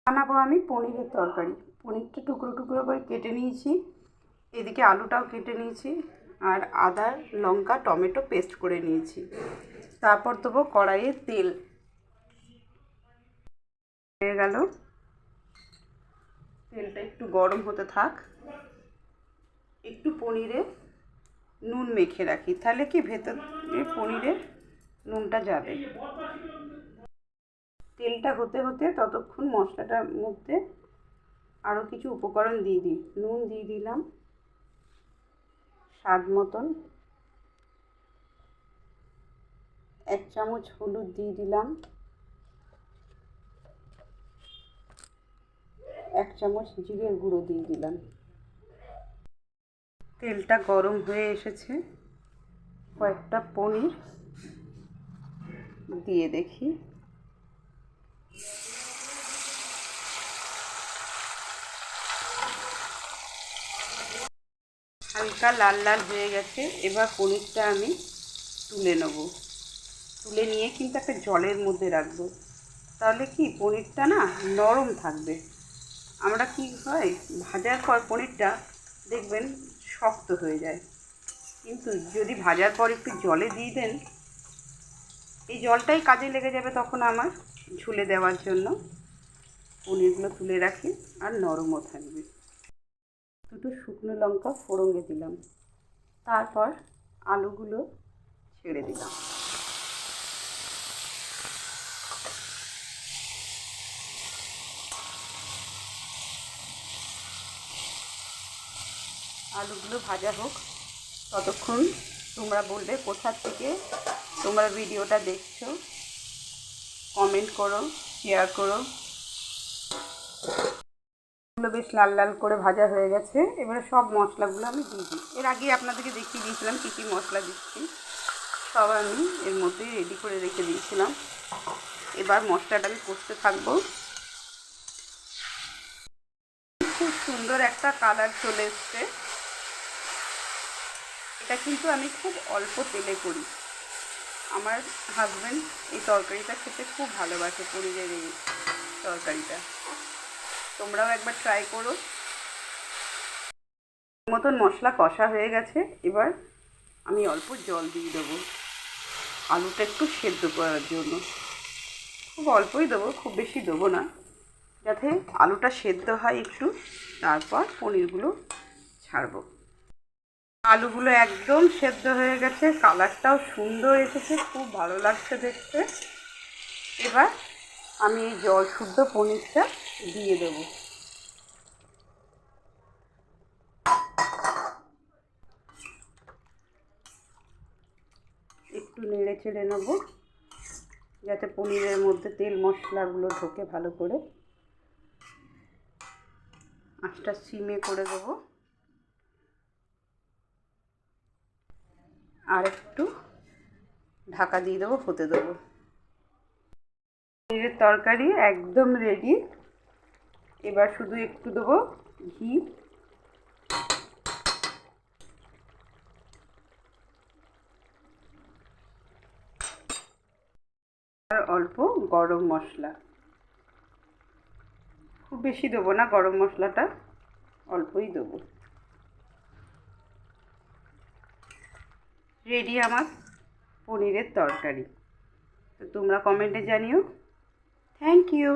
বানাবো আমি পনিরের তরকারি। পনিরটা টুকরো টুকরো করে কেটে নিয়েছি, এদিকে আলুটাও কেটে নিয়েছি, আর আদা লঙ্কা টমেটো পেস্ট করে নিয়েছি। তারপর দেবো কড়াইয়ে তেল। হয়ে গেল, তেলটা একটু গরম হতে থাক। একটু পনিরে নুন মেখে রাখি, তাহলে কি ভেতরে পনিরের নুনটা যাবে। তেলটা হতে হতে ততক্ষণ মশলাটার মধ্যে আরও কিছু উপকরণ দিয়ে দিই। নুন দিয়ে দিলাম স্বাদ মতন, 1 চামচ হলুদ দিয়ে দিলাম, 1 চামচ জিরের গুঁড়ো দিয়ে দিলাম। তেলটা গরম হয়ে এসেছে, কয়েকটা পনির দিয়ে দেখি। হালকা লাল লাল হয়ে গেছে, এবার পনিরটা আমি তুলে নেব। তুলে নিয়ে কিন্তু একটা জলের মধ্যে রাখবো, তাহলে কি পনিরটা না নরম থাকবে। আমরা কি হয়, ভাজার পর পনিরটা দেখবেন শক্ত হয়ে যায়, কিন্তু যদি ভাজার পর একটু জলে দিয়ে দেন, এই জলটাই কাজে লেগে যাবে তখন আমার ঝুলে দেওয়ার জন্য। পনিরগুলো তুলে রাখি, আর নরমও থাকবে। দুটো শুকনো লঙ্কা ফোড়নে দিলাম, তারপর আলুগুলো ছেড়ে দিলাম। আলুগুলো ভাজা হোক, ততক্ষণ তোমরা বলবে কোথা থেকে তোমরা ভিডিওটা দেখছো, কমেন্ট করো, শেয়ার করো। এগুলো বেশ লাল লাল করে ভাজা হয়ে গেছে, এবারে সব মশলাগুলো আমি দিয়ে দিই। এর আগে আপনাদেরকে দেখিয়ে দিয়েছিলাম কী কী মশলা দিচ্ছি, সব আমি এর মধ্যে রেডি করে রেখে দিয়েছিলাম। এবার মশলাটা আমি কষতে থাকবো। খুব সুন্দর একটা কালার চলে এসছে। এটা কিন্তু আমি খুব অল্প তেলে করি। আমার হাজব্যান্ড এই তরকারিটা খেতে খুব ভালোবাসে, পনিরের এই তরকারিটা। তোমরাও একবার ট্রাই করো। মতন মশলা কষা হয়ে গেছে, এবার আমি অল্প জল দিয়ে দেবো আলুটা একটু সেদ্ধ করার জন্য। খুব অল্পই দেবো, খুব বেশি দেবো না, যাতে আলুটা সেদ্ধ হয় একটু, তারপর পনিরগুলো ছাড়বো। আলুগুলো একদম সেদ্ধ হয়ে গেছে, কালারটাও সুন্দর এসেছে, খুব ভালো লাগছে দেখতে। এবার আমি এই জল শুদ্ধ পনিরটা দিয়ে দেবো। একটু নেড়ে চেড়ে নেবো, যাতে পনিরের মধ্যে তেল মশলাগুলো ঢোকে ভালো করে। আঁচটা সিমে করে দেবো, আর একটু ঢাকা দিয়ে দেবো, হতে দেবো। পনিরের তরকারি একদম রেডি। এবার শুধু একটু দেবো ঘি, আর অল্প গরম মশলা। খুব বেশি দেবো না গরম মশলাটা, অল্পই দেবো। রেডি আমার পনিরের তরকারি। তো তোমরা কমেন্টে জানিও। Thank you.